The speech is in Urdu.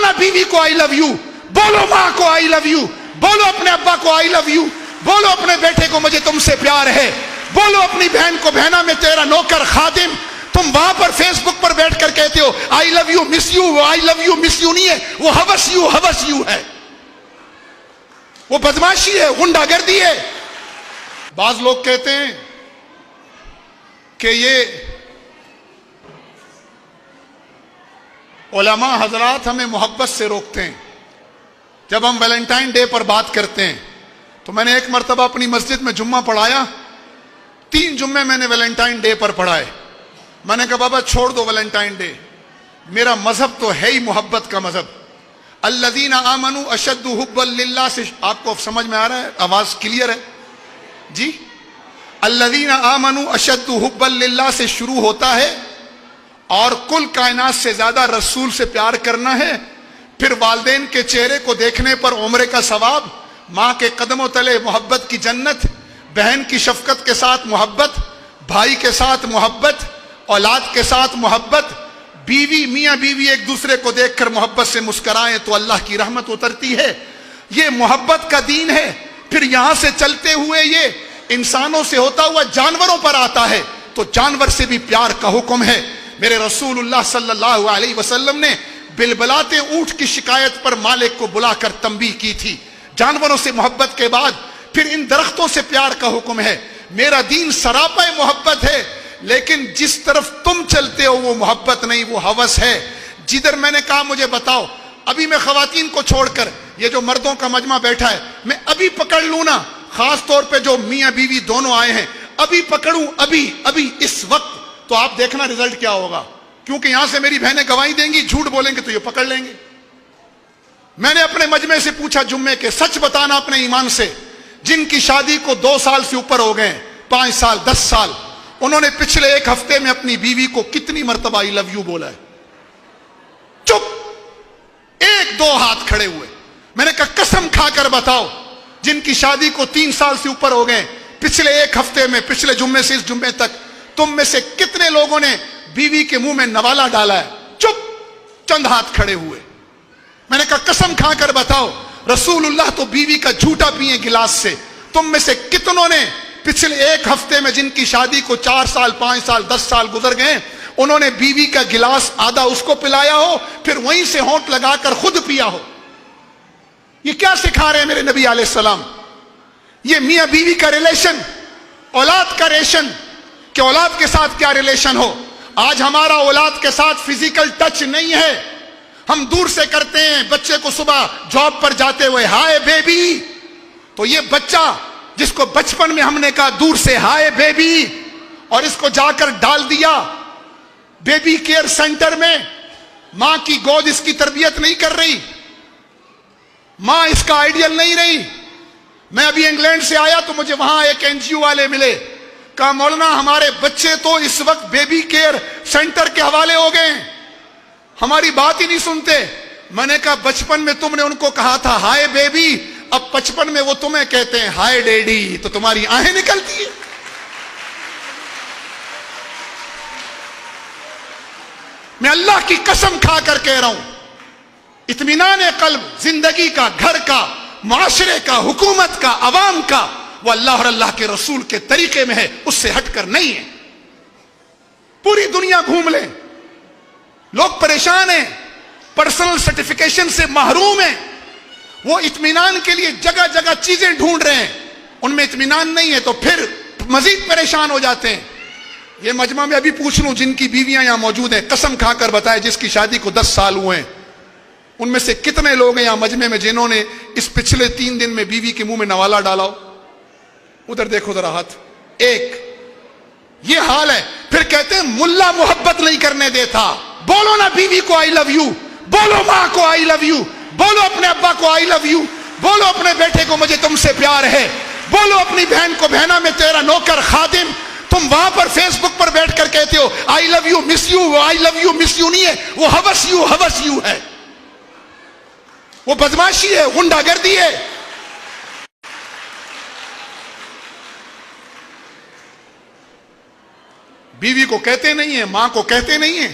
نا بیوی کو آئی لو یو، بولو ماں کو آئی لو یو، بولو اپنے ابا کو آئی لو یو، بولو اپنے بیٹے کو مجھے تم سے پیار ہے، بولو اپنی بہن کو بہنا میں تیرا نوکر خادم۔ تم وہاں پر فیس بک پر بیٹھ کر کہتے ہو آئی لو یو مس یو، وہ آئی لو یو مس یو نہیں ہے، وہ ہوس یو ہے، وہ بدماشی ہے، غنڈہ گردی ہے۔ بعض لوگ کہتے ہیں کہ یہ علماء حضرات ہمیں محبت سے روکتے ہیں جب ہم ویلنٹائن ڈے پر بات کرتے ہیں۔ تو میں نے ایک مرتبہ اپنی مسجد میں جمعہ پڑھایا، 3 جمعے میں نے ویلنٹائن ڈے پر پڑھائے۔ میں نے کہا بابا چھوڑ دو ویلنٹائن ڈے، میرا مذہب تو ہے ہی محبت کا مذہب۔ الذین آمنوا اشد حبا للہ سے، آپ کو سمجھ میں آ رہا ہے؟ آواز کلیئر ہے جی؟ الذین آمنوا اشد حبا للہ سے شروع ہوتا ہے، اور کل کائنات سے زیادہ رسول سے پیار کرنا ہے، پھر والدین کے چہرے کو دیکھنے پر عمرے کا ثواب، ماں کے قدموں تلے محبت کی جنت، بہن کی شفقت کے ساتھ محبت، بھائی کے ساتھ محبت، اولاد کے ساتھ محبت، بیوی میاں بیوی ایک دوسرے کو دیکھ کر محبت سے مسکرائیں تو اللہ کی رحمت اترتی ہے۔ یہ محبت کا دین ہے۔ پھر یہاں سے چلتے ہوئے یہ انسانوں سے ہوتا ہوا جانوروں پر آتا ہے، تو جانور سے بھی پیار کا حکم ہے۔ میرے رسول اللہ صلی اللہ علیہ وسلم نے بلبلاتے اونٹ کی شکایت پر مالک کو بلا کر تنبیہ کی تھی۔ جانوروں سے محبت کے بعد پھر ان درختوں سے پیار کا حکم ہے۔ میرا دین سراپا محبت ہے، لیکن جس طرف تم چلتے ہو وہ محبت نہیں، وہ ہوس ہے۔ جدھر میں نے کہا مجھے بتاؤ، ابھی میں خواتین کو چھوڑ کر یہ جو مردوں کا مجمع بیٹھا ہے میں ابھی پکڑ لوں نا، خاص طور پہ جو میاں بیوی دونوں آئے ہیں، ابھی پکڑوں ابھی اس وقت، تو آپ دیکھنا رزلٹ کیا ہوگا، کیونکہ یہاں سے میری بہنیں گواہی دیں گی، جھوٹ بولیں گے تو یہ پکڑ لیں گے۔ میں نے اپنے مجمع سے پوچھا جمعے کے، سچ بتانا اپنے ایمان سے، جن کی شادی کو 2 سال سے اوپر ہو گئے، 5 سال 10 سال، انہوں نے پچھلے 1 ہفتے میں اپنی بیوی کو کتنی مرتبہ آئی لو یو بولا ہے؟ چپ، 1-2 ہاتھ کھڑے ہوئے۔ میں نے کہا قسم کھا کر بتاؤ، جن کی شادی کو 3 سال سے اوپر ہو گئے، پچھلے 1 ہفتے میں، پچھلے جمعے سے اس جمعے تک، تم میں سے کتنے لوگوں نے بیوی کے منہ میں نوالا ڈالا ہے؟ چپ، چند ہاتھ کھڑے ہوئے۔ میں نے کہا قسم کھا کر بتاؤ، رسول اللہ تو بیوی کا جھوٹا پیے گلاس سے، تم میں سے کتنوں نے پچھلے 1 ہفتے میں جن کی شادی کو 4 سال 5 سال 10 سال گزر گئے، انہوں نے بیوی کا گلاس آدھا اس کو پلایا ہو، پھر وہیں سے ہونٹ لگا کر خود پیا ہو؟ یہ کیا سکھا رہے ہیں میرے نبی علیہ السلام؟ یہ میاں بیوی کا ریلیشن، اولاد کا ریلیشن، کہ اولاد کے ساتھ کیا ریلیشن ہو۔ آج ہمارا اولاد کے ساتھ فزیکل ٹچ نہیں ہے، ہم دور سے کرتے ہیں۔ بچے کو صبح جاب پر جاتے ہوئے ہائے بیبی، تو یہ بچہ جس کو بچپن میں ہم نے کہا دور سے ہائے بیبی، اور اس کو جا کر ڈال دیا بیبی کیئر سینٹر میں، ماں کی گود اس کی تربیت نہیں کر رہی، ماں اس کا آئیڈیل نہیں رہی۔ میں ابھی انگلینڈ سے آیا تو مجھے وہاں ایک NGO والے ملے، کہا مولانا ہمارے بچے تو اس وقت بیبی کیئر سینٹر کے حوالے ہو گئے ہیں، ہماری بات ہی نہیں سنتے۔ میں نے کہا بچپن میں تم نے ان کو کہا تھا ہائے بیبی، اب 55 میں وہ تمہیں کہتے ہیں ہائے ڈیڈی، تو تمہاری آہیں نکلتی ہیں۔ میں اللہ کی قسم کھا کر کہہ رہا ہوں، اطمینان قلب زندگی کا، گھر کا، معاشرے کا، حکومت کا، عوام کا، وہ اللہ اور اللہ کے رسول کے طریقے میں ہے، اس سے ہٹ کر نہیں ہے۔ پوری دنیا گھوم لیں، لوگ پریشان ہیں، پرسنل سرٹیفکیشن سے محروم ہیں، وہ اطمینان کے لیے جگہ جگہ چیزیں ڈھونڈ رہے ہیں، ان میں اطمینان نہیں ہے تو پھر مزید پریشان ہو جاتے ہیں۔ یہ مجمع میں ابھی پوچھ لوں جن کی بیویاں یہاں موجود ہیں، قسم کھا کر بتائے جس کی شادی کو 10 سال ہوئے ہیں، ان میں سے کتنے لوگ ہیں یہاں مجمع میں جنہوں نے اس پچھلے 3 دن میں بیوی کے منہ میں نوالا ڈالا ہو؟ ادھر دیکھو ذرا ہاتھ، ایک۔ یہ حال ہے، پھر کہتے ہیں ملا محبت نہیں کرنے دیتا۔ بولو نا بیوی کو آئی لو یو، بولو ماں کو آئی لو یو، بولو اپنے ابا کو آئی لو یو، بولو اپنے بیٹے کو مجھے تم سے پیار ہے، بولو اپنی بہن کو بہنا میں تیرا نوکر خادم۔ تم وہاں پر فیس بک پر بیٹھ کر کہتے ہو آئی لو یو مس یو، وہ آئی لو یو مس یو نہیں ہے، وہ ہوس یو ہے، وہ بدماشی ہے، غنڈہ گردی ہے۔ بیوی کو کہتے نہیں ہیں، ماں کو کہتے نہیں ہیں،